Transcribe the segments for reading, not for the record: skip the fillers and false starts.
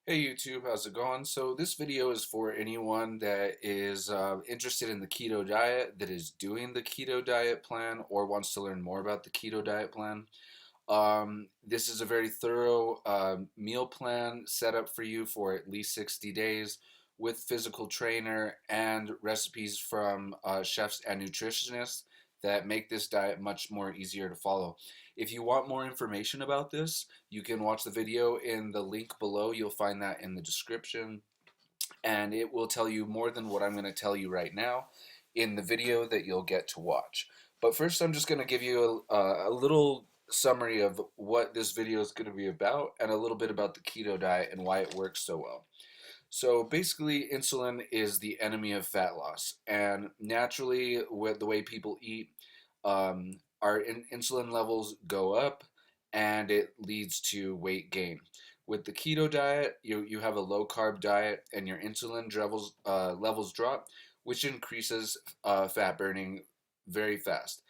Hey YouTube, how's it going? So this video is for anyone that is interested in the keto diet, that is doing the keto diet plan, or wants to learn more about the keto diet plan. This is a very thorough meal plan set up for you for at least 60 days with physical trainer and recipes from chefs and nutritionists that make this diet much more easier to follow. If you want more information about this, you can watch the video in the link below. You'll find that in the description, and it will tell you more than what I'm going to tell you right now in the video that you'll get to watch. But first, I'm just going to give you a little summary of what this video is going to be about and a little bit about the keto diet and why it works so well. So basically, insulin is the enemy of fat loss, and naturally, with the way people eat, our insulin levels go up, and it leads to weight gain. With the keto diet, you have a low carb diet, and your insulin levels drop, which increases fat burning very fast.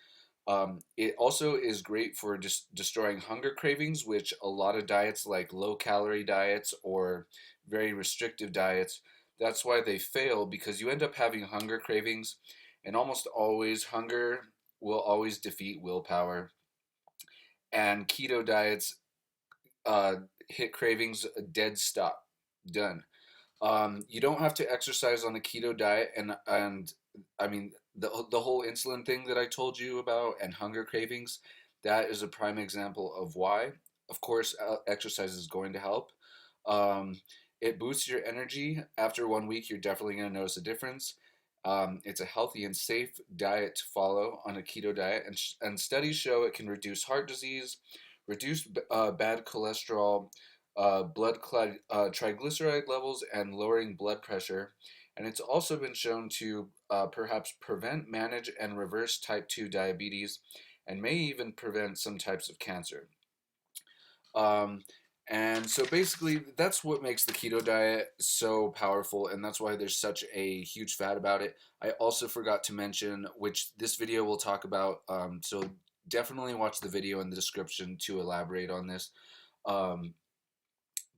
It also is great for destroying hunger cravings, which a lot of diets like low calorie diets or very restrictive diets, that's why they fail, because you end up having hunger cravings, and almost always hunger will always defeat willpower. And keto diets uh, hit cravings a dead stop, done. You don't have to exercise on a keto diet, and I mean the whole insulin thing that I told you about and hunger cravings. That is a prime example of why. Of course, exercise is going to help. Um, it boosts your energy. After 1 week, you're definitely going to notice a difference. It's a healthy and safe diet to follow on a keto diet, and studies show it can reduce heart disease, reduce bad cholesterol, triglyceride levels, and lowering blood pressure. And it's also been shown to perhaps prevent, manage, and reverse type 2 diabetes, and may even prevent some types of cancer. Um, and so basically, that's what makes the keto diet so powerful, and that's why there's such a huge fad about it. I also forgot to mention, which this video will talk about, so definitely watch the video in the description to elaborate on this. Um,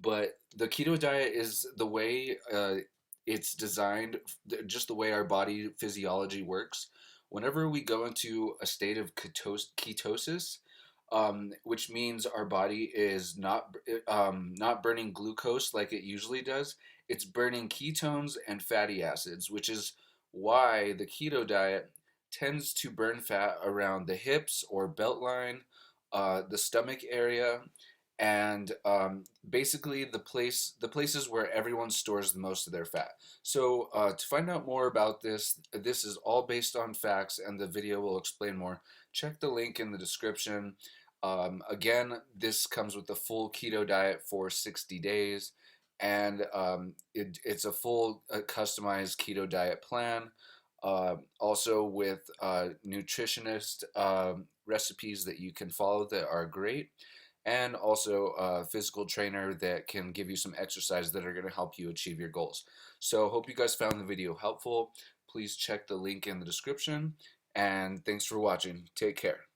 but the keto diet is the way it's designed, just the way our body physiology works. Whenever we go into a state of ketosis, which means our body is not burning glucose like it usually does. It's burning ketones and fatty acids, which is why the keto diet tends to burn fat around the hips or belt line, the stomach area, and basically the places where everyone stores the most of their fat. So to find out more about this, this is all based on facts, and the video will explain more. Check the link in the description. Again, this comes with the full keto diet for 60 days, and it's a full customized keto diet plan. Also with nutritionist recipes that you can follow that are great, and also a physical trainer that can give you some exercises that are going to help you achieve your goals. So hope you guys found the video helpful. Please check the link in the description, and thanks for watching. Take care.